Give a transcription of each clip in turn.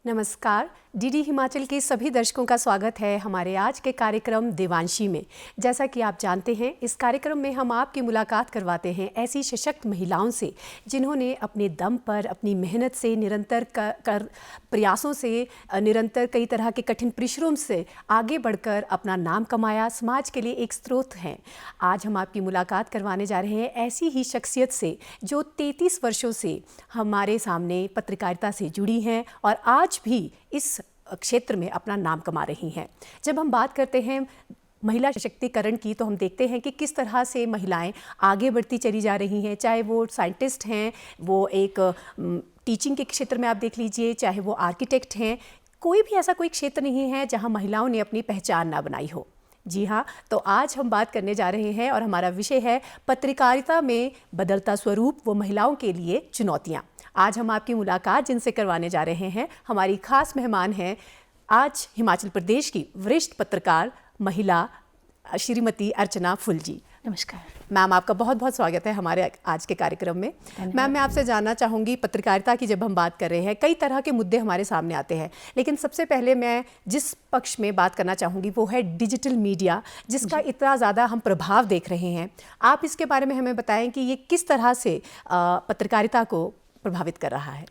नमस्कार। डीडी हिमाचल के सभी दर्शकों का स्वागत है हमारे आज के कार्यक्रम देवांशी में। जैसा कि आप जानते हैं, इस कार्यक्रम में हम आपकी मुलाकात करवाते हैं ऐसी सशक्त महिलाओं से जिन्होंने अपने दम पर, अपनी मेहनत से, निरंतर प्रयासों से, निरंतर कई तरह के कठिन परिश्रम से आगे बढ़कर अपना नाम कमाया, समाज के लिए एक स्रोत हैं। आज हम आपकी मुलाकात करवाने जा रहे हैं ऐसी ही शख्सियत से जो 33 वर्षों से हमारे सामने पत्रकारिता से जुड़ी हैं और आज भी इस क्षेत्र में अपना नाम कमा रही हैं। जब हम बात करते हैं महिला सशक्तिकरण की, तो हम देखते हैं कि किस तरह से महिलाएं आगे बढ़ती चली जा रही हैं, चाहे वो साइंटिस्ट हैं, वो एक टीचिंग के क्षेत्र में आप देख लीजिए, चाहे वो आर्किटेक्ट हैं। कोई भी ऐसा कोई क्षेत्र नहीं है जहां महिलाओं ने अपनी पहचान ना बनाई हो। जी हाँ, तो आज हम बात करने जा रहे हैं और हमारा विषय है पत्रकारिता में बदलता स्वरूप व महिलाओं के लिए चुनौतियाँ। आज हम आपकी मुलाकात जिनसे करवाने जा रहे हैं, हमारी खास मेहमान हैं आज हिमाचल प्रदेश की वरिष्ठ पत्रकार महिला श्रीमती अर्चना फुल जी। नमस्कार मैम, आपका बहुत बहुत स्वागत है हमारे आज के कार्यक्रम में। मैम, मैं आपसे जानना चाहूँगी, पत्रकारिता की जब हम बात कर रहे हैं, कई तरह के मुद्दे हमारे सामने आते हैं, लेकिन सबसे पहले मैं जिस पक्ष में बात करना चाहूँगी वो है डिजिटल मीडिया, जिसका इतना ज़्यादा हम प्रभाव देख रहे हैं। आप इसके बारे में हमें बताएं कि ये किस तरह से पत्रकारिता को प्रभावित कर रहा है।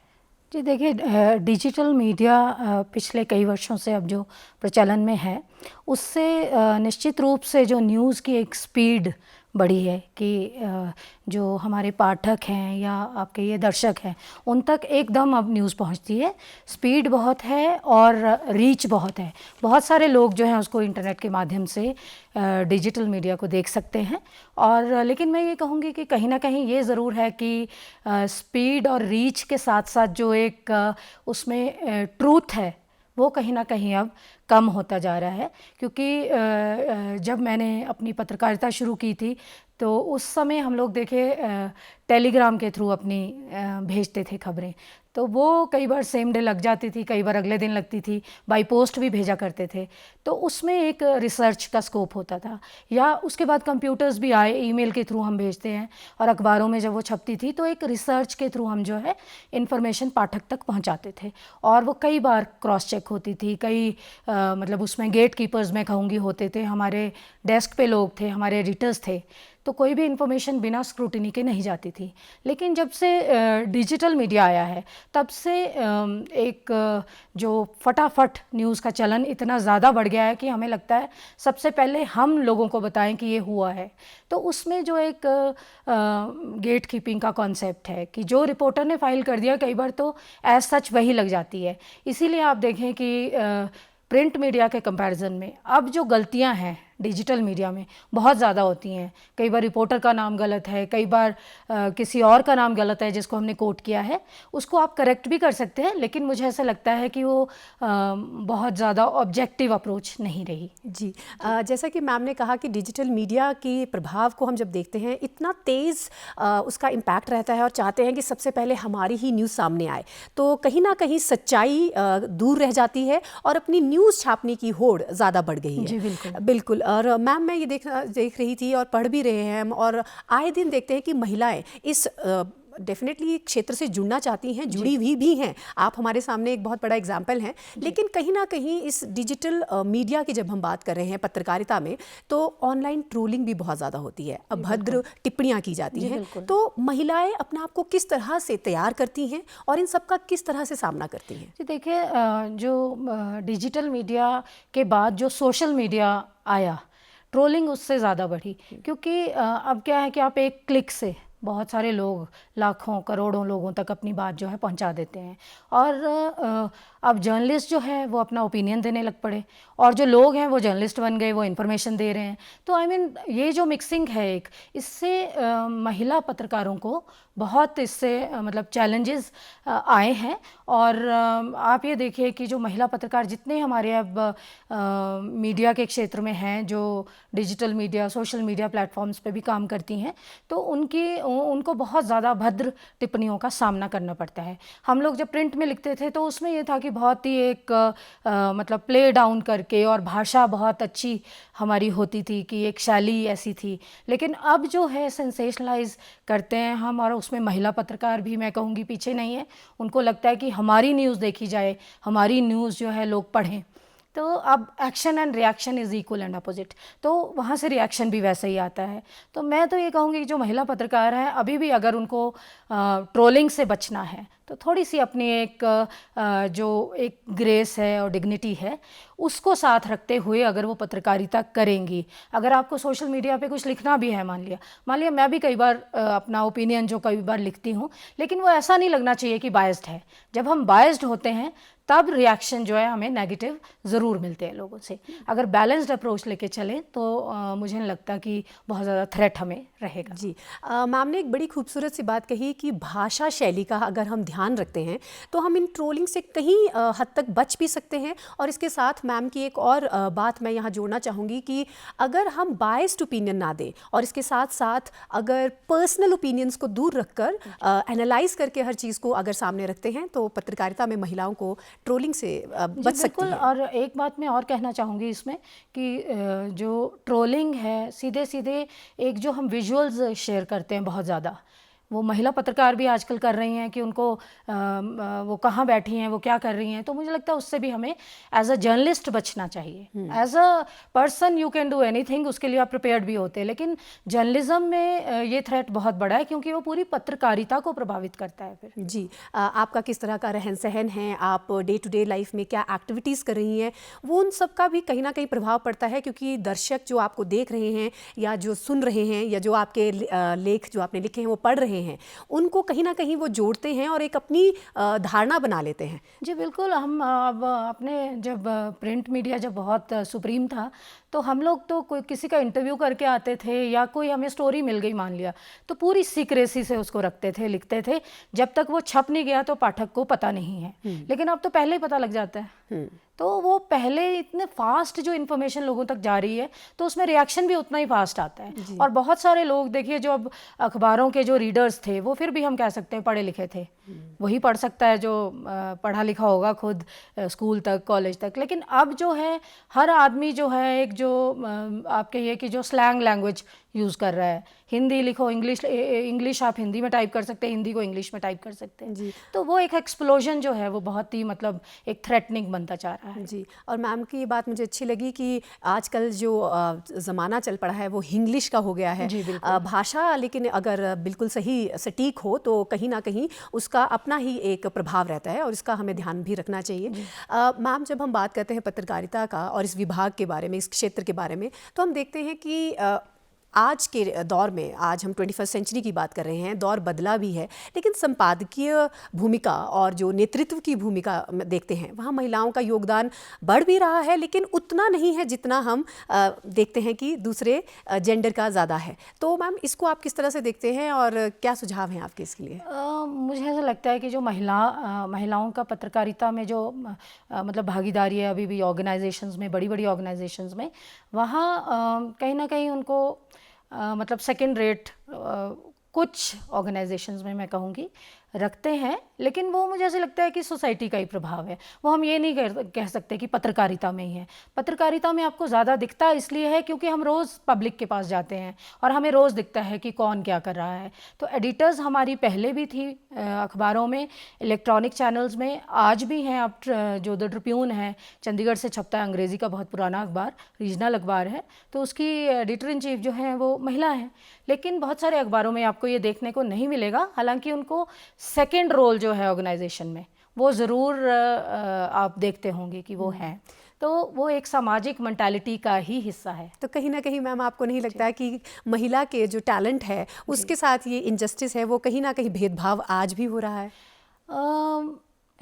जी देखिए, डिजिटल मीडिया पिछले कई वर्षों से अब जो प्रचलन में है, उससे निश्चित रूप से जो न्यूज़ की एक स्पीड बढ़ी है कि जो हमारे पाठक हैं या आपके ये दर्शक हैं, उन तक एकदम अब न्यूज़ पहुंचती है। स्पीड बहुत है और रीच बहुत है। बहुत सारे लोग जो हैं उसको इंटरनेट के माध्यम से डिजिटल मीडिया को देख सकते हैं। और लेकिन मैं ये कहूँगी कि कहीं ना कहीं ये ज़रूर है कि स्पीड और रीच के साथ साथ जो एक उसमें ट्रूथ है, वो कहीं ना कहीं अब कम होता जा रहा है। क्योंकि जब मैंने अपनी पत्रकारिता शुरू की थी तो उस समय हम लोग देखे टेलीग्राम के थ्रू अपनी भेजते थे खबरें, तो वो कई बार सेम डे लग जाती थी, कई बार अगले दिन लगती थी, बाय पोस्ट भी भेजा करते थे। तो उसमें एक रिसर्च का स्कोप होता था। या उसके बाद कंप्यूटर्स भी आए, ईमेल के थ्रू हम भेजते हैं, और अखबारों में जब वो छपती थी तो एक रिसर्च के थ्रू हम जो है इन्फॉर्मेशन पाठक तक पहुंचाते थे, और वो कई बार क्रॉस चेक होती थी। कई मतलब उसमें गेट कीपर्स मैं कहूँगी होते थे, हमारे डेस्क पे लोग थे, हमारे एडिटर्स थे, तो कोई भी इन्फॉर्मेशन बिना स्क्रूटिनी के नहीं जाती थी। लेकिन जब से डिजिटल मीडिया आया है, तब से एक जो फटाफट न्यूज़ का चलन इतना ज़्यादा बढ़ गया है कि हमें लगता है सबसे पहले हम लोगों को बताएं कि ये हुआ है। तो उसमें जो एक गेट कीपिंग का कॉन्सेप्ट है कि जो रिपोर्टर ने फाइल कर दिया, कई बार तो एज सच वही लग जाती है। इसीलिए आप देखें कि प्रिंट मीडिया के कंपैरिजन में अब जो गलतियां हैं डिजिटल मीडिया में बहुत ज़्यादा होती हैं। कई बार रिपोर्टर का नाम गलत है, कई बार किसी और का नाम गलत है जिसको हमने कोट किया है, उसको आप करेक्ट भी कर सकते हैं, लेकिन मुझे ऐसा लगता है कि वो बहुत ज़्यादा ऑब्जेक्टिव अप्रोच नहीं रही। जी, जैसा कि मैम ने कहा कि डिजिटल मीडिया के प्रभाव को हम जब देखते हैं, इतना तेज़ उसका इम्पैक्ट रहता है और चाहते हैं कि सबसे पहले हमारी ही न्यूज़ सामने आए, तो कहीं ना कहीं सच्चाई दूर रह जाती है और अपनी न्यूज़ छापने की होड़ ज़्यादा बढ़ गई है। जी बिल्कुल बिल्कुल। और मैम, मैं ये देख रही थी और पढ़ भी रहे हैं हम, और आए दिन देखते हैं कि महिलाएं इस डेफिनेटली क्षेत्र से जुड़ना चाहती हैं, जुड़ी हुई भी हैं। आप हमारे सामने एक बहुत बड़ा एग्जाम्पल हैं। लेकिन कहीं ना कहीं इस डिजिटल मीडिया की जब हम बात कर रहे हैं पत्रकारिता में, तो ऑनलाइन ट्रोलिंग भी बहुत ज़्यादा होती है, अभद्र टिप्पणियाँ की जाती हैं। तो महिलाएं अपने आप को किस तरह से तैयार करती हैं और इन सब का किस तरह से सामना करती हैं? जी देखिए, जो डिजिटल मीडिया के बाद जो सोशल मीडिया आया, ट्रोलिंग उससे ज़्यादा बढ़ी। क्योंकि अब क्या है कि आप एक क्लिक से बहुत सारे लोग, लाखों करोड़ों लोगों तक अपनी बात जो है पहुंचा देते हैं। और अब जर्नलिस्ट जो है वो अपना ओपिनियन देने लग पड़े, और जो लोग हैं वो जर्नलिस्ट बन गए, वो इन्फॉर्मेशन दे रहे हैं। तो आई मीन ये जो मिक्सिंग है एक, इससे महिला पत्रकारों को बहुत इससे मतलब चैलेंजेस आए हैं। और आप ये देखिए कि जो महिला पत्रकार जितने हमारे अब मीडिया के क्षेत्र में हैं, जो digital media, social media platforms पे भी काम करती हैं, तो उनको बहुत ज़्यादा भद्र टिप्पणियों का सामना करना पड़ता है। हम लोग जब प्रिंट में लिखते थे तो उसमें ये था कि बहुत ही एक मतलब प्ले डाउन करके, और भाषा बहुत अच्छी हमारी होती थी कि एक शैली ऐसी थी। लेकिन अब जो है सेंसेशनलाइज करते हैं हम, और उसमें महिला पत्रकार भी मैं कहूँगी पीछे नहीं है। उनको लगता है कि हमारी न्यूज़ देखी जाए, हमारी न्यूज़ जो है लोग पढ़ें। तो अब action and reaction is equal and opposite, तो वहाँ से रिएक्शन भी वैसे ही आता है। तो मैं तो ये कहूँगी कि जो महिला पत्रकार हैं अभी भी अगर उनको ट्रोलिंग से बचना है तो थोड़ी सी अपनी एक जो एक ग्रेस है और डिग्निटी है उसको साथ रखते हुए अगर वो पत्रकारिता करेंगी। अगर आपको सोशल मीडिया पे कुछ लिखना भी है, मान लिया मैं भी कई बार अपना ओपिनियन जो कई बार लिखती हूँ, लेकिन वो ऐसा नहीं लगना चाहिए कि बायस्ड है। जब हम बायस्ड होते हैं तब रिएक्शन जो है हमें नेगेटिव ज़रूर मिलते हैं लोगों से। अगर बैलेंस्ड अप्रोच लेके चलें तो मुझे नहीं लगता कि बहुत ज़्यादा थ्रेट हमें रहेगा। जी, मैम ने एक बड़ी खूबसूरत सी बात कही कि भाषा शैली का अगर हम ध्यान रखते हैं तो हम इन ट्रोलिंग से कहीं हद तक बच भी सकते हैं। और इसके साथ मैम की एक और बात मैं यहाँ जोड़ना चाहूँगी कि अगर हम बायस्ड ओपिनियन ना दें और इसके साथ साथ अगर पर्सनल ओपिनियंस को दूर रखकर एनालाइज करके हर चीज़ को अगर सामने रखते हैं तो पत्रकारिता में महिलाओं को ट्रोलिंग से बच सकती है। और एक बात मैं और कहना चाहूँगी इसमें कि जो ट्रोलिंग है सीधे सीधे एक जो हम विजुअल्स शेयर करते हैं बहुत ज़्यादा, वो महिला पत्रकार भी आजकल कर रही हैं कि उनको वो कहाँ बैठी हैं, वो क्या कर रही हैं। तो मुझे लगता है उससे भी हमें एज अ जर्नलिस्ट बचना चाहिए। As a person you can do anything, उसके लिए आप प्रिपेयर्ड भी होते हैं, लेकिन जर्नलिज्म में ये थ्रेट बहुत बड़ा है क्योंकि वो पूरी पत्रकारिता को प्रभावित करता है। फिर जी, आपका किस तरह का रहन सहन है, आप डे टू डे लाइफ में क्या एक्टिविटीज़ कर रही हैं, वो उन सब का भी कहीं ना कहीं प्रभाव पड़ता है। क्योंकि दर्शक जो आपको देख रहे हैं या जो सुन रहे हैं या जो आपके लेख जो आपने लिखे हैं वो पढ़ रहे हैं, उनको कहीं ना कहीं वो जोड़ते हैं और एक अपनी धारणा बना लेते हैं। जी बिल्कुल। हम अब अपने जब प्रिंट मीडिया जब बहुत सुप्रीम था तो हम लोग तो कोई किसी का इंटरव्यू करके आते थे या कोई हमें स्टोरी मिल गई मान लिया तो पूरी सीक्रेसी से उसको रखते थे, लिखते थे, जब तक वो छप नहीं गया तो पाठक को पता नहीं है। लेकिन अब तो पहले ही पता लग जाता है। तो वो पहले इतने फास्ट जो इन्फॉर्मेशन लोगों तक जा रही है तो उसमें रिएक्शन भी उतना ही फास्ट आता है। और बहुत सारे लोग देखिए जो अब अखबारों के जो रीडर्स थे वो फिर भी हम कह सकते हैं पढ़े लिखे थे, वही पढ़ सकता है जो पढ़ा लिखा होगा खुद स्कूल तक कॉलेज तक। लेकिन अब जो है हर आदमी जो है एक जो आप कहिए कि जो स्लैंग लैंग्वेज यूज़ कर रहा है, हिंदी लिखो इंग्लिश आप हिंदी में टाइप कर सकते हैं, हिंदी को इंग्लिश में टाइप कर सकते हैं जी। तो वो एक एक्सप्लोजन जो है वो बहुत ही मतलब एक थ्रेटनिंग बनता जा रहा है जी। और मैम की ये बात मुझे अच्छी लगी कि आजकल जो ज़माना चल पड़ा है वो इंग्लिश का हो गया है जी, भाषा, लेकिन अगर बिल्कुल सही सटीक हो तो कहीं ना कहीं उसका अपना ही एक प्रभाव रहता है और इसका हमें ध्यान भी रखना चाहिए। मैम जब हम बात करते हैं पत्रकारिता का और इस विभाग के बारे में, इस क्षेत्र के बारे में, तो हम देखते हैं कि आज के दौर में, आज हम 21वीं सेंचुरी की बात कर रहे हैं, दौर बदला भी है, लेकिन संपादकीय भूमिका और जो नेतृत्व की भूमिका देखते हैं वहाँ महिलाओं का योगदान बढ़ भी रहा है, लेकिन उतना नहीं है जितना हम देखते हैं कि दूसरे जेंडर का ज़्यादा है। तो मैम इसको आप किस तरह से देखते हैं और क्या सुझाव हैं आपके इसके लिए? मुझे ऐसा लगता है कि जो महिलाओं का पत्रकारिता में जो मतलब भागीदारी है अभी भी ऑर्गेनाइजेशंस में, बड़ी बड़ी ऑर्गेनाइजेशंस में, वहाँ कहीं ना कहीं उनको मतलब सेकेंड रेट कुछ ऑर्गेनाइजेशंस में मैं कहूँगी रखते हैं। लेकिन वो मुझे ऐसे लगता है कि सोसाइटी का ही प्रभाव है, वो हम ये नहीं कह सकते कि पत्रकारिता में ही है। पत्रकारिता में आपको ज़्यादा दिखता इसलिए है क्योंकि हम रोज़ पब्लिक के पास जाते हैं और हमें रोज़ दिखता है कि कौन क्या कर रहा है। तो एडिटर्स हमारी पहले भी थी अखबारों में, इलेक्ट्रॉनिक चैनल्स में, आज भी हैं। अब जो द ट्रिब्यून है चंडीगढ़ से छपता है, अंग्रेज़ी का बहुत पुराना अखबार, रीजनल अखबार है, तो उसकी एडिटर इन चीफ जो है वो महिला हैं। लेकिन बहुत सारे अखबारों में आपको ये देखने को नहीं मिलेगा, हालांकि उनको सेकेंड रोल जो है ऑर्गेनाइजेशन में वो ज़रूर आप देखते होंगे कि वो हैं। तो वो एक सामाजिक मेंटालिटी का ही हिस्सा है। तो कहीं ना कहीं मैम आपको नहीं लगता है कि महिला के जो टैलेंट है उसके साथ ये इनजस्टिस है, वो कहीं ना कहीं भेदभाव आज भी हो रहा है?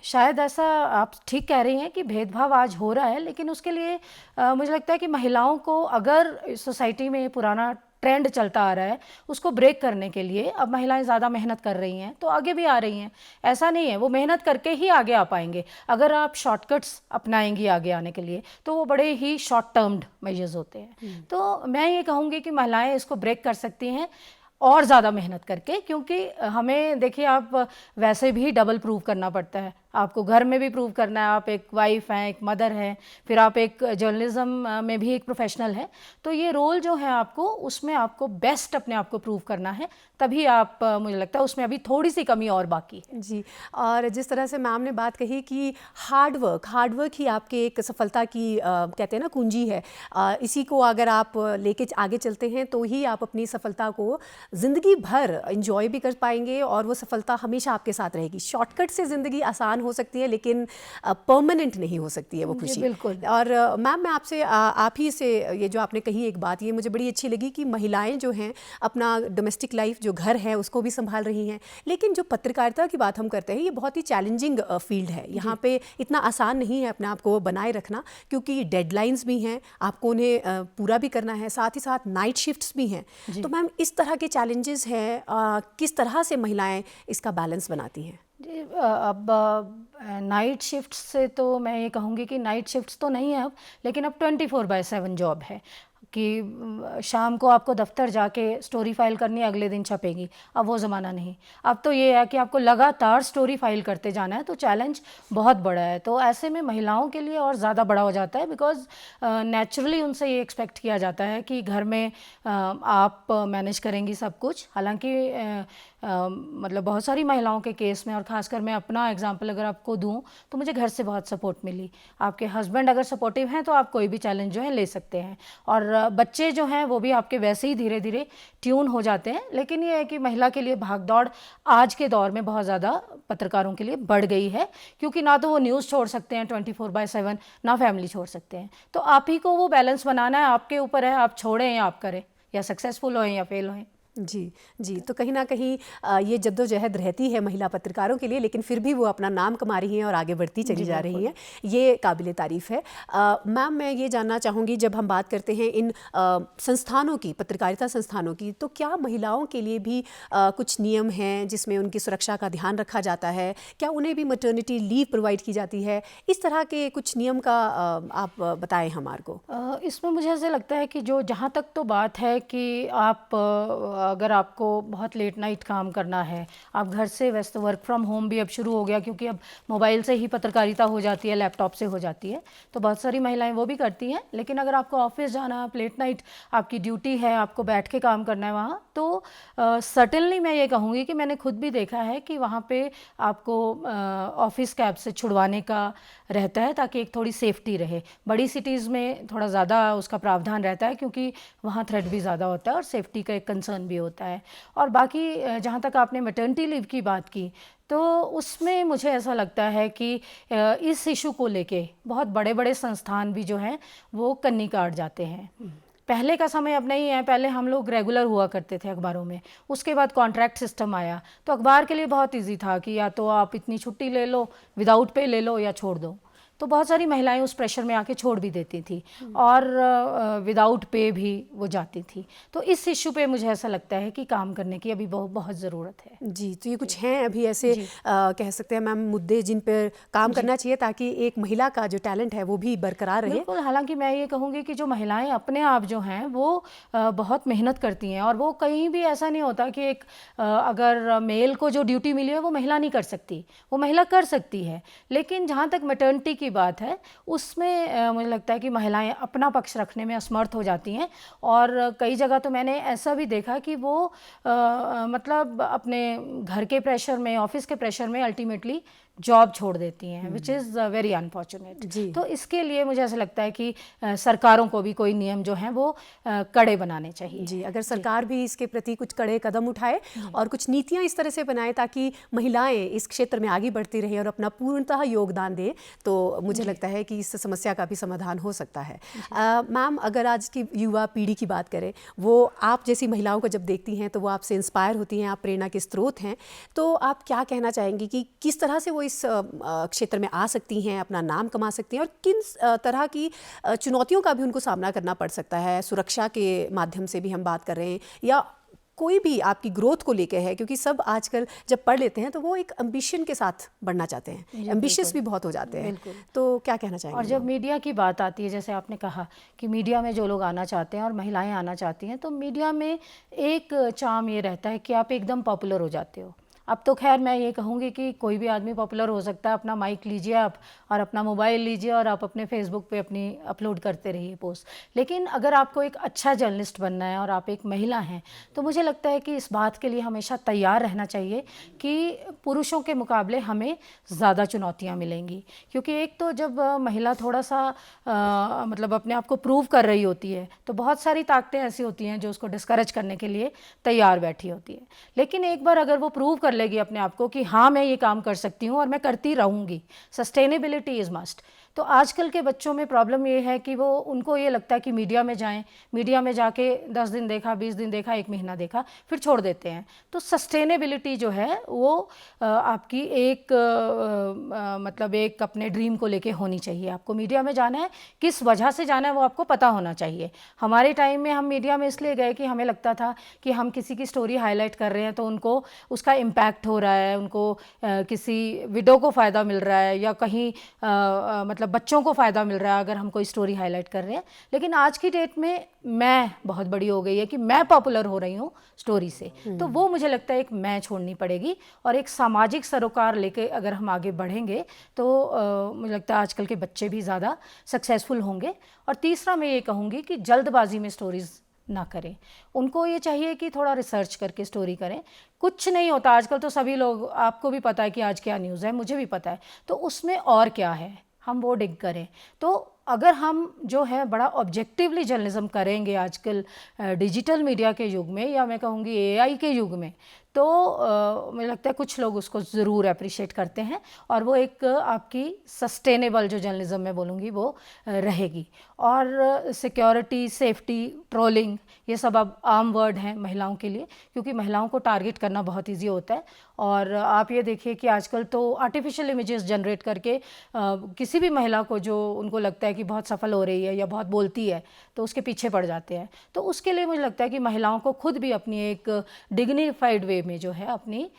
शायद ऐसा आप ठीक कह रही हैं कि भेदभाव आज हो रहा है, लेकिन उसके लिए मुझे लगता है कि महिलाओं को अगर सोसाइटी में पुराना ट्रेंड चलता आ रहा है उसको ब्रेक करने के लिए अब महिलाएं ज़्यादा मेहनत कर रही हैं तो आगे भी आ रही हैं। ऐसा नहीं है, वो मेहनत करके ही आगे आ पाएंगे। अगर आप शॉर्टकट्स अपनाएंगी आगे आने के लिए तो वो बड़े ही शॉर्ट टर्म्ड मेजर्स होते हैं। तो मैं ये कहूँगी कि महिलाएं इसको ब्रेक कर सकती हैं और ज़्यादा मेहनत करके, क्योंकि हमें देखिए आप वैसे भी डबल प्रूव करना पड़ता है, आपको घर में भी प्रूव करना है, आप एक वाइफ हैं, एक मदर हैं, फिर आप एक जर्नलिज्म में भी एक प्रोफेशनल हैं, तो ये रोल जो है आपको उसमें आपको बेस्ट अपने आप को प्रूव करना है, तभी आप मुझे लगता है उसमें अभी थोड़ी सी कमी और बाकी है। जी, और जिस तरह से मैम ने बात कही कि हार्ड वर्क ही आपके एक सफलता की कहते हैं ना कुंजी है, इसी को अगर आप लेके आगे चलते हैं तो ही आप अपनी सफलता को ज़िंदगी भर इंजॉय भी कर पाएंगे और वो सफलता हमेशा आपके साथ रहेगी। शॉर्टकट से ज़िंदगी आसान हो सकती है लेकिन परमानेंट नहीं हो सकती है वो खुशी। बिल्कुल। और मैम मैं आपसे आप ही से ये जो आपने कही एक बात, ये मुझे बड़ी अच्छी लगी कि महिलाएं जो हैं अपना डोमेस्टिक लाइफ जो घर है उसको भी संभाल रही हैं, लेकिन जो पत्रकारिता की बात हम करते हैं ये बहुत ही चैलेंजिंग फील्ड है। यहाँ पे इतना आसान नहीं है अपने आप को बनाए रखना, क्योंकि डेडलाइंस भी हैं, आपको उन्हें पूरा भी करना है, साथ ही साथ नाइट शिफ्ट्स भी हैं। तो मैम इस तरह के चैलेंजेस हैं, किस तरह से महिलाएं इसका बैलेंस बनाती हैं? जी, अब नाइट शिफ्ट से तो मैं ये कहूँगी कि नाइट शिफ्ट्स तो नहीं है अब, लेकिन अब 24/7 जॉब है कि शाम को आपको दफ्तर जाके स्टोरी फाइल करनी है, अगले दिन छपेगी। अब वो ज़माना नहीं, अब तो ये है कि आपको लगातार स्टोरी फाइल करते जाना है, तो चैलेंज बहुत बड़ा है। तो ऐसे में महिलाओं के लिए और ज़्यादा बड़ा हो जाता है, बिकॉज़ नेचुरली उनसे ये एक्सपेक्ट किया जाता है कि घर में आप मैनेज करेंगी सब कुछ। हालांकि मतलब बहुत सारी महिलाओं के केस में, और ख़ासकर मैं अपना एग्जांपल अगर आपको दूं, तो मुझे घर से बहुत सपोर्ट मिली। आपके हस्बैंड अगर सपोर्टिव हैं तो आप कोई भी चैलेंज जो है ले सकते हैं, और बच्चे जो हैं वो भी आपके वैसे ही धीरे धीरे ट्यून हो जाते हैं। लेकिन ये है कि महिला के लिए भागदौड़ आज के दौर में बहुत ज़्यादा पत्रकारों के लिए बढ़ गई है, क्योंकि ना तो वो न्यूज़ छोड़ सकते हैं 24/7, ना फैमिली छोड़ सकते हैं। तो आप ही को वो बैलेंस बनाना है, आपके ऊपर है, आप छोड़ें या आप करें, या सक्सेसफुल होएं या फेल होएं। जी जी, तो कहीं ना कहीं ये जद्दोजहद रहती है महिला पत्रकारों के लिए, लेकिन फिर भी वो अपना नाम कमा रही हैं और आगे बढ़ती चली जा रही हैं, ये काबिले तारीफ़ है। मैम मैं ये जानना चाहूँगी, जब हम बात करते हैं इन संस्थानों की, पत्रकारिता संस्थानों की, तो क्या महिलाओं के लिए भी कुछ नियम हैं जिसमें उनकी सुरक्षा का ध्यान रखा जाता है? क्या उन्हें भी मैटरनिटी लीव प्रोवाइड की जाती है? इस तरह के कुछ नियम का आप बताएं हमारे को। इसमें मुझे ऐसे लगता है कि जो जहाँ तक तो बात है कि आप अगर आपको बहुत लेट नाइट काम करना है, आप घर से, वैसे तो वर्क फ्रॉम होम भी अब शुरू हो गया, क्योंकि अब मोबाइल से ही पत्रकारिता हो जाती है, लैपटॉप से हो जाती है, तो बहुत सारी महिलाएं वो भी करती हैं। लेकिन अगर आपको ऑफिस जाना, आप लेट नाइट आपकी ड्यूटी है, आपको बैठ के काम करना है वहाँ, तो सर्टेनली मैं ये कहूँगी कि मैंने खुद भी देखा है कि वहाँ पे आपको ऑफिस कैब से छुड़वाने का रहता है, ताकि एक थोड़ी सेफ्टी रहे। बड़ी सिटीज़ में थोड़ा ज़्यादा उसका प्रावधान रहता है, क्योंकि वहाँ थ्रेट भी ज़्यादा होता है और सेफ्टी का एक कंसर्न भी होता है। और बाकी जहाँ तक आपने मैटरनिटी लीव की बात की, तो उसमें मुझे ऐसा लगता है कि इस इशू को लेके बहुत बड़े बड़े संस्थान भी जो हैं वो कन्नी काट जाते हैं। पहले का समय अब नहीं है, पहले हम लोग रेगुलर हुआ करते थे अखबारों में, उसके बाद कॉन्ट्रैक्ट सिस्टम आया, तो अखबार के लिए बहुत इजी था कि या तो आप इतनी छुट्टी ले लो, विदाउट पे ले लो, या छोड़ दो। तो बहुत सारी महिलाएं उस प्रेशर में आके छोड़ भी देती थी, और विदाउट पे भी वो जाती थी। तो इस इशू पे मुझे ऐसा लगता है कि काम करने की अभी बहुत ज़रूरत है। जी, तो ये कुछ हैं अभी ऐसे कह सकते हैं मैम मुद्दे जिन पर काम करना चाहिए, ताकि एक महिला का जो टैलेंट है वो भी बरकरार रहे। बिल्कुल, हालांकि मैं ये कहूँगी कि जो महिलाएं अपने आप जो हैं वो बहुत मेहनत करती हैं, और वो कहीं भी ऐसा नहीं होता कि एक अगर मेल को जो ड्यूटी मिली है वो महिला नहीं कर सकती, वो महिला कर सकती है। लेकिन जहाँ तक मैटरनिटी की बात है, उसमें मुझे लगता है कि महिलाएं अपना पक्ष रखने में असमर्थ हो जाती हैं, और कई जगह तो मैंने ऐसा भी देखा कि वो मतलब अपने घर के प्रेशर में, ऑफिस के प्रेशर में अल्टीमेटली जॉब छोड़ देती हैं, विच इज़ वेरी अनफॉर्चुनेट। तो इसके लिए मुझे ऐसा लगता है कि सरकारों को भी कोई नियम जो हैं वो कड़े बनाने चाहिए। जी, अगर सरकार भी इसके प्रति कुछ कड़े कदम उठाए और कुछ नीतियां इस तरह से बनाए ताकि महिलाएं इस क्षेत्र में आगे बढ़ती रहें और अपना पूर्णतः योगदान दें, तो मुझे लगता है कि इस समस्या का भी समाधान हो सकता है। मैम, अगर आज की युवा पीढ़ी की बात करें, वो आप जैसी महिलाओं को जब देखती हैं तो वो आपसे इंस्पायर होती हैं, आप प्रेरणा के स्रोत हैं, तो आप क्या कहना चाहेंगी कि किस तरह से वो इस क्षेत्र में आ सकती हैं, अपना नाम कमा सकती हैं, और किन तरह की चुनौतियों का भी उनको सामना करना पड़ सकता है? सुरक्षा के माध्यम से भी हम बात कर रहे हैं, या कोई भी आपकी ग्रोथ को लेके है, क्योंकि सब आजकल जब पढ़ लेते हैं तो वो एक एम्बिशन के साथ बढ़ना चाहते हैं, एम्बिशियस भी बहुत हो जाते हैं। तो क्या कहना चाहेंगे? और जब मीडिया की बात आती है, जैसे आपने कहा कि मीडिया में जो लोग आना चाहते हैं और महिलाएं आना चाहती हैं, तो मीडिया में एक चार्म ये रहता है कि आप एकदम पॉपुलर हो जाते हो। अब तो खैर मैं ये कहूँगी कि कोई भी आदमी पॉपुलर हो सकता है। अपना माइक लीजिए आप और अपना मोबाइल लीजिए और आप अपने फेसबुक पे अपनी अपलोड करते रहिए पोस्ट। लेकिन अगर आपको एक अच्छा जर्नलिस्ट बनना है और आप एक महिला हैं, तो मुझे लगता है कि इस बात के लिए हमेशा तैयार रहना चाहिए कि पुरुषों के मुकाबले हमें ज़्यादा चुनौतियाँ मिलेंगी। क्योंकि एक तो जब महिला थोड़ा सा मतलब अपने आप को प्रूव कर रही होती है, तो बहुत सारी ताकतें ऐसी होती हैं जो उसको डिस्करेज करने के लिए तैयार बैठी होती है। लेकिन एक बार अगर वो प्रूव कर लेगी अपने आप को कि हाँ मैं ये काम कर सकती हूँ और मैं करती रहूँगी, सस्टेनेबिलिटी इज़ मस्ट। तो आजकल के बच्चों में प्रॉब्लम ये है कि वो उनको ये लगता है कि मीडिया में जाएं, मीडिया में जाके 10 दिन देखा, 20 दिन देखा, 1 महीना देखा, फिर छोड़ देते हैं। तो सस्टेनेबिलिटी जो है वो आपकी एक मतलब एक अपने ड्रीम को लेके होनी चाहिए। आपको मीडिया में जाना है, किस वजह से जाना है वो आपको पता होना चाहिए। हमारे टाइम में हम मीडिया में इसलिए गए कि हमें लगता था कि हम किसी की स्टोरी हाईलाइट कर रहे हैं तो उनको उसका इम्पैक्ट हो रहा है, उनको किसी विडो को फ़ायदा मिल रहा है या कहीं मतलब बच्चों को फ़ायदा मिल रहा है अगर हम कोई स्टोरी हाईलाइट कर रहे हैं। लेकिन आज की डेट में मैं बहुत बड़ी हो गई है कि मैं पॉपुलर हो रही हूँ स्टोरी से, तो वो मुझे लगता है एक मैं छोड़नी पड़ेगी और एक सामाजिक सरोकार लेके अगर हम आगे बढ़ेंगे तो मुझे लगता है आजकल के बच्चे भी ज़्यादा सक्सेसफुल होंगे। और तीसरा मैं ये कहूँगी कि जल्दबाजी में स्टोरीज़ ना करें। उनको ये चाहिए कि थोड़ा रिसर्च करके स्टोरी करें। कुछ नहीं होता आजकल, तो सभी लोग, आपको भी पता है कि आज क्या न्यूज़ है, मुझे भी पता है, तो उसमें और क्या है हम वो डिग करें। तो अगर हम जो है बड़ा ऑब्जेक्टिवली जर्नलिज्म करेंगे आजकल डिजिटल मीडिया के युग में, या मैं कहूँगी एआई के युग में, तो मुझे लगता है कुछ लोग उसको ज़रूर अप्रिशिएट करते हैं और वो एक आपकी सस्टेनेबल जो जर्नलिज्म मैं बोलूँगी वो रहेगी। और सिक्योरिटी, सेफ्टी, ट्रोलिंग, ये सब अब आम वर्ड हैं महिलाओं के लिए, क्योंकि महिलाओं को टारगेट करना बहुत ईजी होता है। और आप ये देखिए कि आजकल तो आर्टिफिशियल इमेजेस जनरेट करके किसी भी महिला को जो उनको लगता है कि बहुत सफल हो रही है या बहुत बोलती है, तो उसके पीछे पड़ जाते हैं। तो उसके लिए मुझे लगता है कि महिलाओं को खुद भी अपनी एक डिग्निफाइड वे में जो है अपनी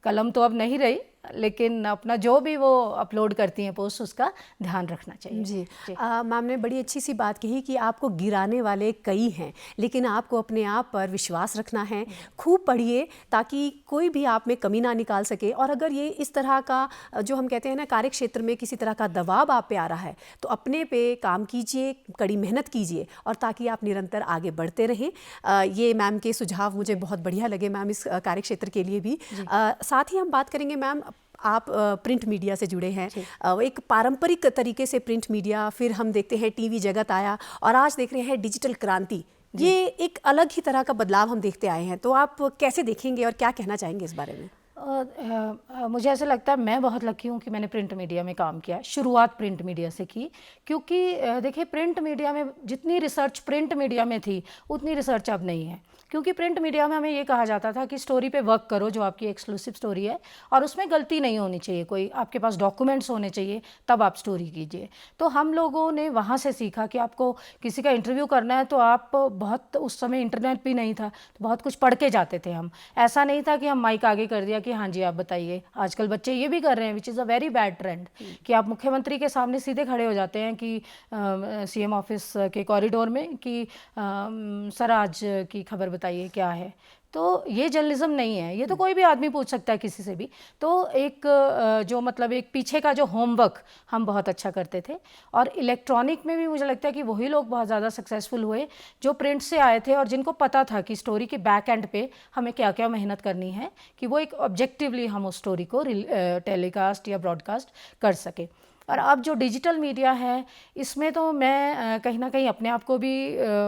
कलम तो अब नहीं रही, लेकिन अपना जो भी वो अपलोड करती हैं पोस्ट, उसका ध्यान रखना चाहिए। जी, मैम ने बड़ी अच्छी सी बात कही कि आपको गिराने वाले कई हैं, लेकिन आपको अपने आप पर विश्वास रखना है। खूब पढ़िए ताकि कोई भी आप में कमी ना निकाल सके। और अगर ये इस तरह का जो हम कहते हैं ना, कार्य क्षेत्र में किसी तरह का दबाव आप पे आ रहा है, तो अपने पे काम कीजिए, कड़ी मेहनत कीजिए, और ताकि आप निरंतर आगे बढ़ते रहें। ये मैम के सुझाव मुझे बहुत बढ़िया लगे मैम, इस कार्य क्षेत्र के लिए भी। साथ ही हम बात करेंगे मैम, आप प्रिंट मीडिया से जुड़े हैं, एक पारंपरिक तरीके से प्रिंट मीडिया, फिर हम देखते हैं टीवी जगत आया, और आज देख रहे हैं डिजिटल क्रांति। ये एक अलग ही तरह का बदलाव हम देखते आए हैं, तो आप कैसे देखेंगे और क्या कहना चाहेंगे इस बारे में? मुझे ऐसा लगता है मैं बहुत लकी हूँ कि मैंने प्रिंट मीडिया में काम किया। शुरुआत प्रिंट मीडिया से की, क्योंकि देखिए प्रिंट मीडिया में जितनी रिसर्च प्रिंट मीडिया में थी उतनी रिसर्च अब नहीं है। क्योंकि प्रिंट मीडिया में हमें ये कहा जाता था कि स्टोरी पे वर्क करो जो आपकी एक्सक्लूसिव स्टोरी है, और उसमें गलती नहीं होनी चाहिए, कोई आपके पास डॉक्यूमेंट्स होने चाहिए, तब आप स्टोरी कीजिए। तो हम लोगों ने वहाँ से सीखा कि आपको किसी का इंटरव्यू करना है तो आप बहुत, उस समय इंटरनेट भी नहीं था, तो बहुत कुछ पढ़ के जाते थे हम। ऐसा नहीं था कि हम माइक आगे कर दिया कि हाँ जी आप बताइए। आजकल बच्चे ये भी कर रहे हैं, which is a very bad trend, कि आप मुख्यमंत्री के सामने सीधे खड़े हो जाते हैं कि सीएम ऑफिस के कॉरिडोर में कि सर आज की खबर बताइए क्या है। तो ये जर्नलिज्म नहीं है, ये तो कोई भी आदमी पूछ सकता है किसी से भी। तो एक जो मतलब एक पीछे का जो होमवर्क हम बहुत अच्छा करते थे। और इलेक्ट्रॉनिक में भी मुझे लगता है कि वही लोग बहुत ज़्यादा सक्सेसफुल हुए जो प्रिंट से आए थे और जिनको पता था कि स्टोरी के बैक एंड पे हमें क्या क्या मेहनत करनी है कि वो एक ऑब्जेक्टिवली हम उस स्टोरी को टेलीकास्ट या ब्रॉडकास्ट कर सके। और अब जो डिजिटल मीडिया है, इसमें तो मैं कहीं ना कहीं अपने आप को भी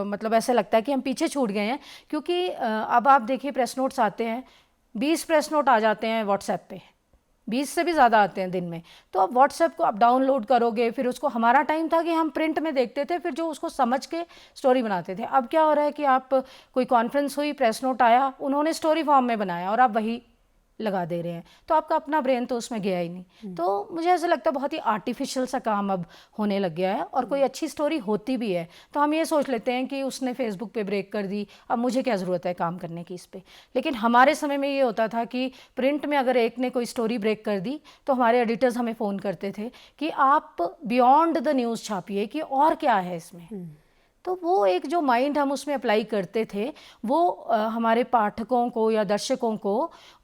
मतलब ऐसा लगता है कि हम पीछे छूट गए हैं। क्योंकि अब आप देखिए प्रेस नोट्स आते हैं, 20 प्रेस नोट आ जाते हैं व्हाट्सएप पे, 20 से भी ज़्यादा आते हैं दिन में। तो अब व्हाट्सएप को आप डाउनलोड करोगे, फिर उसको, हमारा टाइम था कि हम प्रिंट में देखते थे, फिर जो उसको समझ के स्टोरी बनाते थे। अब क्या हो रहा है कि आप कोई कॉन्फ्रेंस हुई, प्रेस नोट आया, उन्होंने स्टोरी फॉर्म में बनाया और आप वही लगा दे रहे हैं, तो आपका अपना ब्रेन तो उसमें गया ही नहीं। तो मुझे ऐसा लगता है बहुत ही आर्टिफिशियल सा काम अब होने लग गया है। और कोई अच्छी स्टोरी होती भी है तो हम ये सोच लेते हैं कि उसने फेसबुक पे ब्रेक कर दी, अब मुझे क्या ज़रूरत है काम करने की इस पे। लेकिन हमारे समय में ये होता था कि प्रिंट में अगर एक ने कोई स्टोरी ब्रेक कर दी तो हमारे एडिटर्स हमें फ़ोन करते थे कि आप बियॉन्ड द न्यूज़ छापिए कि और क्या है इसमें। तो वो एक जो माइंड हम उसमें अप्लाई करते थे वो हमारे पाठकों को या दर्शकों को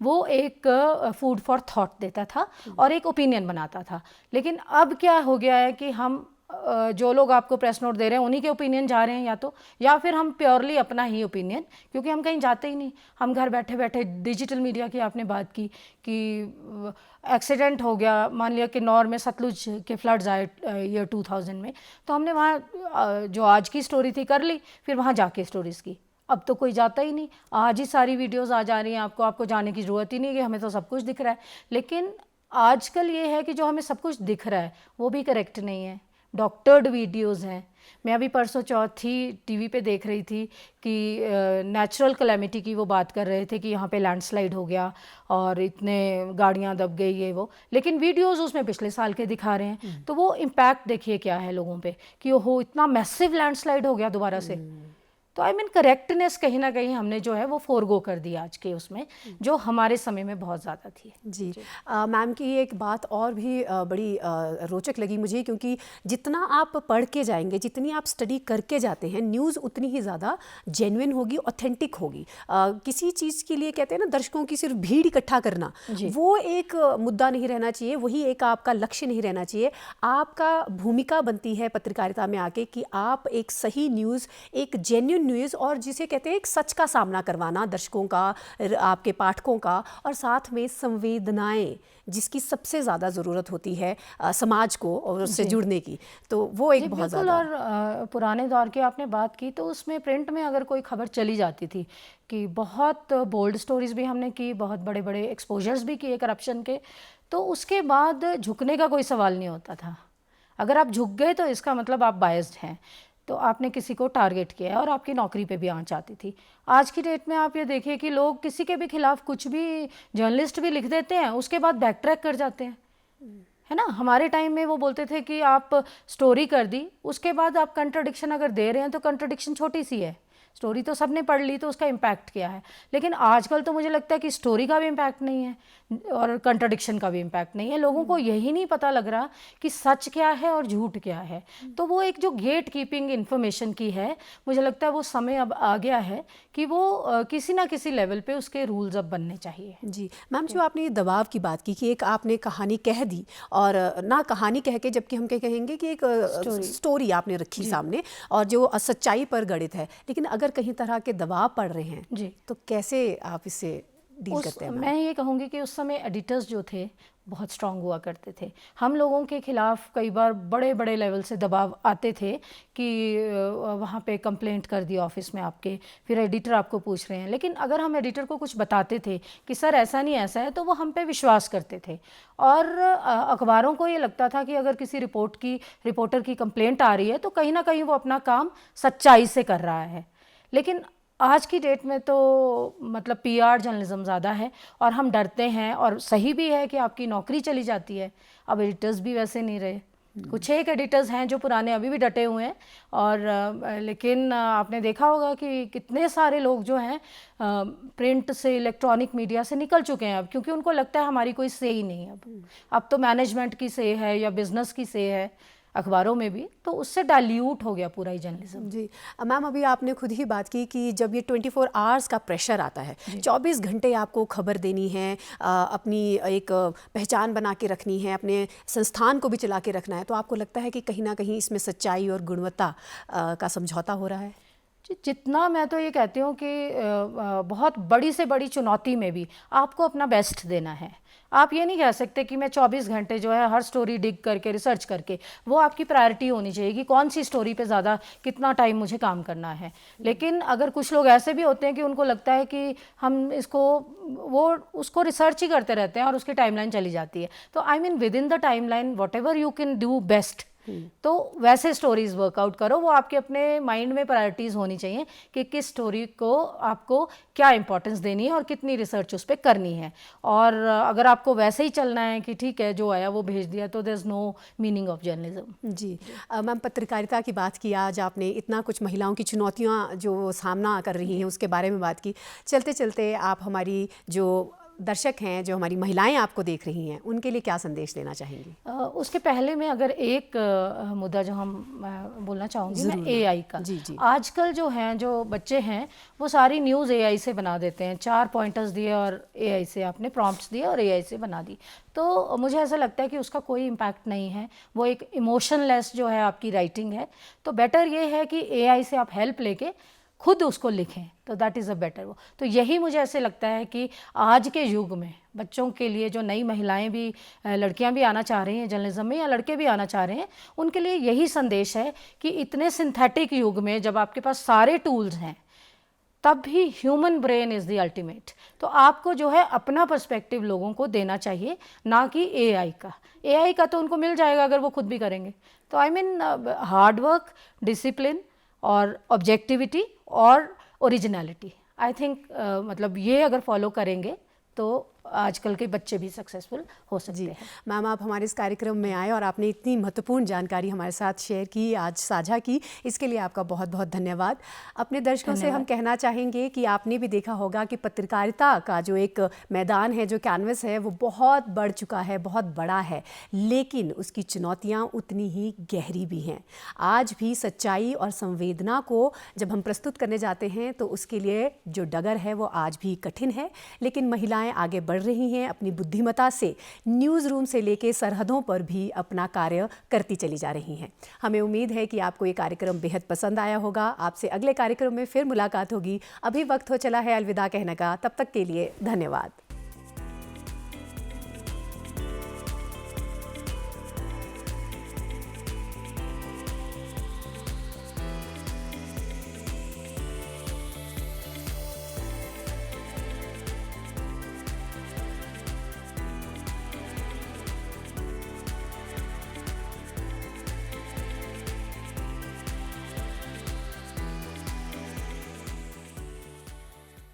वो एक फूड फॉर थॉट देता था और एक ओपिनियन बनाता था। लेकिन अब क्या हो गया है कि हम जो लोग आपको प्रेस नोट दे रहे हैं उन्हीं के ओपिनियन जा रहे हैं, या फिर हम प्योरली अपना ही ओपिनियन, क्योंकि हम कहीं जाते ही नहीं। हम घर बैठे बैठे डिजिटल मीडिया की आपने बात की कि एक्सीडेंट हो गया, मान लिया कि किन्नौर में सतलुज के फ्लड्स आए ईयर 2000 में, तो हमने वहाँ जो आज की स्टोरी थी कर ली, फिर वहाँ जाके स्टोरीज़ की। अब तो कोई जाता ही नहीं, आज ही सारी वीडियोज़ आ जा रही हैं, आपको जाने की ज़रूरत ही नहीं कि हमें तो सब कुछ दिख रहा है। लेकिन आजकल ये है कि जो हमें सब कुछ दिख रहा है वो भी करेक्ट नहीं है, डॉक्टर्ड वीडियोज़ हैं। मैं अभी परसों चौथी टीवी पे देख रही थी कि नेचुरल कैलेमिटी की वो बात कर रहे थे कि यहाँ पे लैंडस्लाइड हो गया और इतने गाड़ियाँ दब गई ये वो, लेकिन वीडियोस उसमें पिछले साल के दिखा रहे हैं। तो वो इम्पैक्ट देखिए क्या है लोगों पे कि ओहो इतना मैसिव लैंडस्लाइड हो गया दोबारा से। तो आई मीन करेक्टनेस कहीं ना कहीं हमने जो है वो फोरगो कर दी आज के उसमें, जो हमारे समय में बहुत ज़्यादा थी। जी मैम की एक बात और भी बड़ी रोचक लगी मुझे, क्योंकि जितना आप पढ़ के जाएंगे, जितनी आप स्टडी करके जाते हैं, न्यूज़ उतनी ही ज़्यादा जेन्युइन होगी, ऑथेंटिक होगी। किसी चीज़ के लिए कहते हैं ना, दर्शकों की सिर्फ भीड़ इकट्ठा करना वो एक मुद्दा नहीं रहना चाहिए, वही एक आपका लक्ष्य नहीं रहना चाहिए। आपका भूमिका बनती है पत्रकारिता में आके कि आप एक सही न्यूज़, एक जेन्युइन न्यूज़, और जिसे कहते हैं एक सच का सामना करवाना दर्शकों का, आपके पाठकों का, और साथ में संवेदनाएं जिसकी सबसे ज़्यादा ज़रूरत होती है समाज को और उससे जुड़ने की, तो वो एक बहुत ज़्यादा। और पुराने दौर की आपने बात की, तो उसमें प्रिंट में अगर कोई खबर चली जाती थी कि बहुत बोल्ड स्टोरीज भी हमने की, बहुत बड़े बड़े एक्सपोजर्स भी किए करप्शन के, तो उसके बाद झुकने का कोई सवाल नहीं होता था। अगर आप झुक गए तो इसका मतलब आप बायस्ड हैं, तो आपने किसी को टारगेट किया है और आपकी नौकरी पे भी आंच आती थी। आज की डेट में आप ये देखिए कि लोग किसी के भी खिलाफ कुछ भी, जर्नलिस्ट भी लिख देते हैं, उसके बाद बैक ट्रैक कर जाते हैं, है ना। हमारे टाइम में वो बोलते थे कि आप स्टोरी कर दी, उसके बाद आप कंट्राडिक्शन अगर दे रहे हैं तो कंट्राडिक्शन छोटी सी है, स्टोरी तो सबने पढ़ ली तो उसका इम्पैक्ट क्या है। लेकिन आजकल तो मुझे लगता है कि स्टोरी का भी इम्पैक्ट नहीं है और कंट्राडिक्शन का भी इम्पैक्ट नहीं है। लोगों को यही नहीं पता लग रहा कि सच क्या है और झूठ क्या है। तो वो एक जो गेट कीपिंग इन्फॉर्मेशन की है, मुझे लगता है वो समय अब आ गया है कि वो किसी ना किसी लेवल पे उसके रूल्स अब बनने चाहिए। जी मैम, जो आपने दबाव की बात की कि एक आपने कहानी कह दी, और ना कहानी कह के, जबकि हम क्या कहेंगे कि एक स्टोरी आपने रखी सामने और जो सच्चाई पर गढ़ित है, लेकिन अगर कहीं तरह के दबाव पड़ रहे हैं जी, तो कैसे आप इससे डील करते हैं? मैं ये कहूँगी कि उस समय एडिटर्स जो थे बहुत स्ट्रांग हुआ करते थे। हम लोगों के खिलाफ कई बार बड़े बड़े लेवल से दबाव आते थे कि वहाँ पे कंप्लेंट कर दी ऑफिस में आपके, फिर एडिटर आपको पूछ रहे हैं। लेकिन अगर हम एडिटर को कुछ बताते थे कि सर ऐसा नहीं ऐसा है, तो वो हम पे विश्वास करते थे। और अखबारों को ये लगता था कि अगर किसी रिपोर्टर की कंप्लेंट आ रही है तो कहीं ना कहीं वो अपना काम सच्चाई से कर रहा है। लेकिन आज की डेट में तो मतलब पीआर जर्नलिज्म ज़्यादा है और हम डरते हैं, और सही भी है कि आपकी नौकरी चली जाती है। अब एडिटर्स भी वैसे नहीं रहे, कुछ एक एडिटर्स हैं जो पुराने अभी भी डटे हुए हैं, और लेकिन आपने देखा होगा कि कितने सारे लोग जो हैं प्रिंट से, इलेक्ट्रॉनिक मीडिया से निकल चुके हैं अब, क्योंकि उनको लगता है हमारी कोई से ही नहीं है। अब तो मैनेजमेंट की से है या बिजनेस की से है अखबारों में भी, तो उससे डाइल्यूट हो गया पूरा ही जर्नलिज्म। जी मैम, अभी आपने खुद ही बात की कि जब ये 24 आवर्स का प्रेशर आता है, 24 घंटे आपको खबर देनी है, अपनी एक पहचान बना के रखनी है, अपने संस्थान को भी चला के रखना है, तो आपको लगता है कि कहीं ना कहीं इसमें सच्चाई और गुणवत्ता का समझौता हो रहा है? जितना मैं तो ये कहती हूँ कि बहुत बड़ी से बड़ी चुनौती में भी आपको अपना बेस्ट देना है। आप ये नहीं कह सकते कि मैं 24 घंटे जो है हर स्टोरी डिग करके, रिसर्च करके, वो आपकी प्रायोरिटी होनी चाहिए कि कौन सी स्टोरी पे ज़्यादा कितना टाइम मुझे काम करना है। लेकिन अगर कुछ लोग ऐसे भी होते हैं कि उनको लगता है कि हम उसको रिसर्च ही करते रहते हैं और उसकी टाइमलाइन चली जाती है। तो I mean with in the timeline what ever you can do best, तो वैसे स्टोरीज वर्कआउट करो, वो आपके अपने माइंड में प्रायोरिटीज़ होनी चाहिए कि किस स्टोरी को आपको क्या इंपॉर्टेंस देनी है और कितनी रिसर्च उस पर करनी है। और अगर आपको वैसे ही चलना है कि ठीक है जो आया वो भेज दिया, तो there is no meaning of journalism. जी मैम, पत्रकारिता की बात की, आज आपने इतना कुछ महिलाओं की चुनौतियां जो सामना कर रही हैं उसके बारे में बात की। चलते चलते आप हमारी जो दर्शक हैं, जो हमारी महिलाएं आपको देख रही हैं, उनके लिए क्या संदेश देना चाहेंगी? उसके पहले मैं अगर एक मुद्दा जो हम बोलना चाहूँगी मैं एआई का। जी जी। आजकल जो हैं, जो बच्चे हैं, वो सारी न्यूज़ एआई से बना देते हैं। 4 पॉइंटर्स दिए और एआई से आपने प्रॉम्प्ट्स दिए और एआई से बना दी। तो मुझे ऐसा लगता है कि उसका कोई इम्पैक्ट नहीं है, वो एक इमोशनलेस जो है आपकी राइटिंग है। तो बेटर ये है कि एआई से आप हेल्प लेके खुद उसको लिखें, तो दैट इज़ अ बेटर वो। तो यही मुझे ऐसे लगता है कि आज के युग में बच्चों के लिए, जो नई महिलाएं भी, लड़कियां भी आना चाह रही हैं जर्नलिज्म में, या लड़के भी आना चाह रहे हैं, उनके लिए यही संदेश है कि इतने सिंथेटिक युग में जब आपके पास सारे टूल्स हैं, तब भी human brain is the ultimate. तो आपको जो है अपना पर्सपेक्टिव लोगों को देना चाहिए, ना कि एआई का। एआई का तो उनको मिल जाएगा अगर वो खुद भी करेंगे। तो I mean hard work, discipline और ऑब्जेक्टिविटी और ओरिजिनलिटी, आई थिंक मतलब ये अगर फॉलो करेंगे तो आजकल के बच्चे भी सक्सेसफुल हो सकते हैं। मैम, आप हमारे इस कार्यक्रम में आए और आपने इतनी महत्वपूर्ण जानकारी हमारे साथ शेयर की, आज साझा की, इसके लिए आपका बहुत बहुत धन्यवाद। अपने दर्शकों से हम कहना चाहेंगे कि आपने भी देखा होगा कि पत्रकारिता का जो एक मैदान है, जो कैनवस है, वो बहुत बढ़ चुका है, बहुत बड़ा है, लेकिन उसकी चुनौतियाँ उतनी ही गहरी भी हैं। आज भी सच्चाई और संवेदना को जब हम प्रस्तुत करने जाते हैं तो उसके लिए जो डगर है वो आज भी कठिन है, लेकिन महिलाएं आगे बढ़ रही हैं अपनी बुद्धिमत्ता से, न्यूज़ रूम से लेके सरहदों पर भी अपना कार्य करती चली जा रही हैं। हमें उम्मीद है कि आपको ये कार्यक्रम बेहद पसंद आया होगा। आपसे अगले कार्यक्रम में फिर मुलाकात होगी। अभी वक्त हो चला है अलविदा कहने का, तब तक के लिए धन्यवाद।